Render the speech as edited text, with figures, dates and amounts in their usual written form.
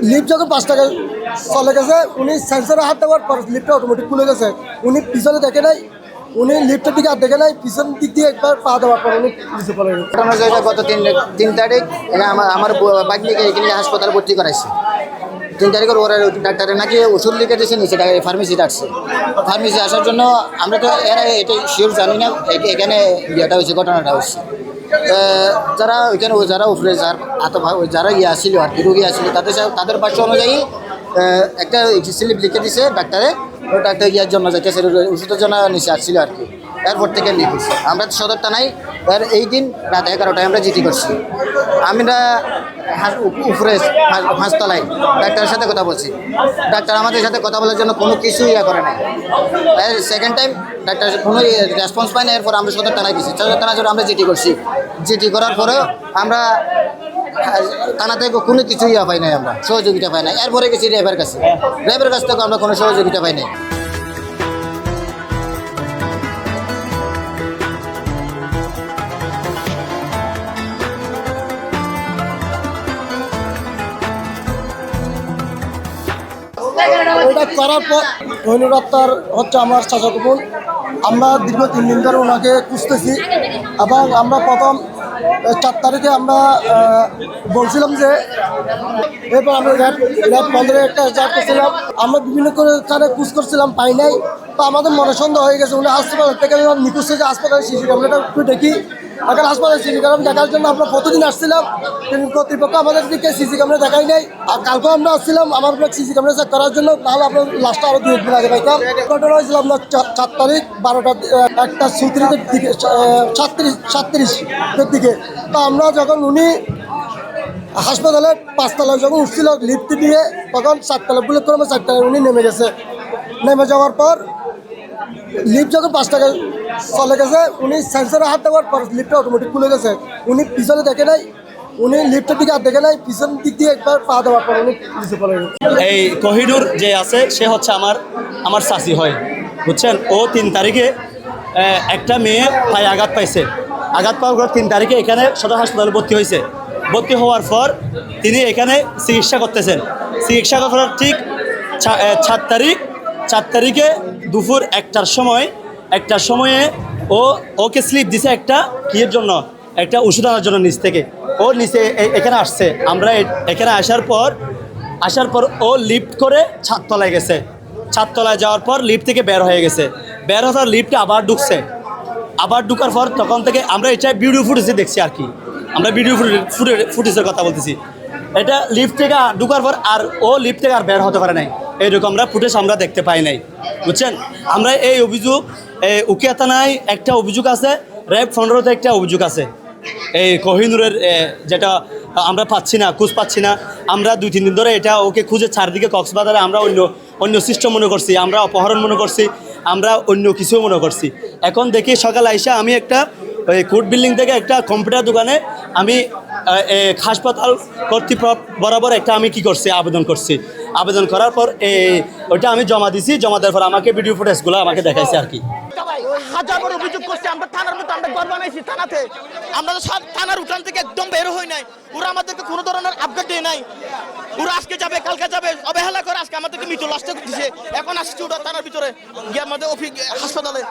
Lift যখন 5 টাকা চলে গেছে, উনি সেন্সরে হাত দেওয়ার পর লিফটটা অটোমেটিক খুলে গেছে। উনি পিছনে দেখে নাই, উনি লিফটের দিকে হাত দেখে নাই, পিছন দিক দিয়ে একবার পা দেওয়ার পর উনি নিচে পড়ে গেছে। ঘটনার জায়গায় গত 3 তারিখ আমার বাগনিকে এখানে হাসপাতালে ভর্তি করাইছে। 3 তারিখের ওরা ডাক্তারে নাকি ওষুধ লিখে দিয়েছে, নিচে ফার্মেসি ডাকছে। ফার্মেসি আসার জন্য আমরা তো এরা এটা শিওর জানি না এখানে ইয়েটা হয়েছে, ঘটনাটা হয়েছে। যারা ওইখানে যারা উপরে যারা আসছিল আর কি রোগী আসছিল তাদের ভাষ্য অনুযায়ী একটা স্লিপ লিখে দিছে ডাক্তারে, ওই ডাক্তার ইয়ার জন্য যাইতেছে ওষুধের জন্য নিচে আসছিল আর কি। এরপর থেকে লিখেছি আমরা সদর থানায়। এই দিন রাত 11টায় আমরা জিডি করছি। আমরা উপরে 5 তলায় ডাক্তারের সাথে কথা বলছি। ডাক্তার আমাদের সাথে কথা বলার জন্য কোনো কিছু করে নাই। সেকেন্ড টাইম ডাক্তার কোনো রেসপন্স পায় না। এরপর আমরা সদর থানায় গেছি। সদর থানায় জন্য আমরা জিডি করছি। জিডি করার পরেও আমরা থানা থেকে কোনো কিছু পাই নাই, আমরা সহযোগিতা পাই নাই। এরপরে গেছি ড্রাইভারের কাছে। ড্রাইভারের কাছ থেকে আমরা কোনো সহযোগিতা পাই নাই। ওইটা করার পর ডাক্তার হচ্ছে আমার চাচাতো বোন। আমরা দীর্ঘ 3 দিন ধরে ওনাকে খুঁজতেছি এবং আমরা প্রথম 4 তারিখে আমরা বলছিলাম যে এরপর আমরা র্যাব 15 একটা স্টার্ট করছিলাম। আমরা বিভিন্ন করে খোঁজ করছিলাম, পাই নাই। তো আমাদের মনে সন্দেহ হয়ে গেছে উনি হাসপাতাল থেকে নিখোঁজ হয়েছে। হাসপাতালে সিসি ক্যামেরাটা একটু দেখি। এখন হাসপাতালে সিসি ক্যামেরা দেখার জন্য আমরা প্রতিদিন আসছিলাম, কিন্তু কর্তৃপক্ষ আমাদের দিকে সিসি ক্যামেরা দেখাই নাই। আর কালকেও আমরা আসছিলাম আমার সিসি ক্যামেরা চেক করার জন্য, তাহলে আপনার লাস্টটা আরও 2 দিন আগে পাইতাম। ঘটনা হয়েছিল আপনার 4 তারিখ 12:37 দিকে 37 দিকে। তো আমরা যখন উনি হাসপাতালে 5 তলায় যখন উঠছিল লিফট দিয়ে, তখন 4 তলা বুলেট করে 4 তলায় উনি নেমে গেছে। নেমে যাওয়ার পর লিফট যখন 5 টাকা চলে গেছে, উনি সেন্সরে হাত দেওয়ার পর লিফটটা অটোমেটিক খুলে গেছে। উনি পিছনে দেখে নাই, উনি লিফটের দিকে হাত দেখে নাই, পিছন দিক দিয়ে একবার পা দেওয়ার পর উনি নিচে পড়ে গেছে। এই কোহিনুর যে আছে সে হচ্ছে আমার চাচি হয়, বুঝছেন। ও 3 তারিখে একটা মেয়ে পায়ে আঘাত পাইছে। আঘাত পাওয়ার পর 3 তারিখে এখানে সদর হাসপাতালে ভর্তি হয়েছে। ভর্তি হওয়ার পর তিনি এখানে চিকিৎসা করতেছেন। চিকিৎসা করার ঠিক 4 তারিখে দুপুর 1টার সময়ে ওকে স্লিপ দিছে একটা কিয়ের জন্য, একটা ওষুধ আনার জন্য নিচ থেকে। ও নিচে এখানে আসছে। আমরা এখানে আসার পর ও লিফট করে 7 তলায় গেছে। 7 তলায় যাওয়ার পর লিফট থেকে বের হয়ে গেছে। বের হওয়ার লিফটে আবার ঢুকছে। আবার ঢুকার পর তখন থেকে আমরা এটা ভিডিও ফুটেজে দেখছি আর কি। আমরা ভিডিও ফুটেজের কথা বলতেছি। এটা লিফট থেকে ঢুকার পর আর ও লিফট থেকে আর বের হতে পারে নাই। এইরকম আমরা ফুটেজ আমরা দেখতে পাই নাই, বুঝছেন। আমরা এই অভিযোগ উকিয়া থানায় একটা অভিযোগ আছে, র্যাব 15তে একটা অভিযোগ আছে। এই কোহিনুরের যেটা আমরা পাচ্ছি না, খোঁজ পাচ্ছি না। আমরা 2-3 দিন ধরে এটা ওকে খুঁজে চারদিকে কক্সবাজারে আমরা অন্য সিস্টেম মনে করছি, আমরা অপহরণ মনে করছি, আমরা অন্য কিছু মনে করছি। এখন দেখি সকাল আইসা আমি একটা ওই কোর্ট বিল্ডিং থেকে একটা কম্পিউটার দোকানে আমি হাসপাতাল কর্তৃপক্ষ বরাবর একটা আমি কি করছি আবেদন করছি। আবেদন করার পর ওইটা আমি জমা দিছি। জমা দেওয়ার পর আমাকে ভিডিও ফুটেজগুলো আমাকে দেখাইছে আর কি। হাজার বড় অভিযোগ করছি আমরা থানার মতো, আমরা ঘর বানাইছি থানাতে। আমরা তো থানার উঠান থেকে একদম বের হই নাই। ওরা আমাদেরকে কোনো ধরনের আপডেট দেয় নাই। ওরা আজকে যাবে কালকে যাবে অবহেলা করে আজকে আমাদেরকে মৃত্যু লাশটা দিচ্ছে। এখন আসছে ওরা থানার ভিতরে গিয়ে আমাদের হাসপাতালে।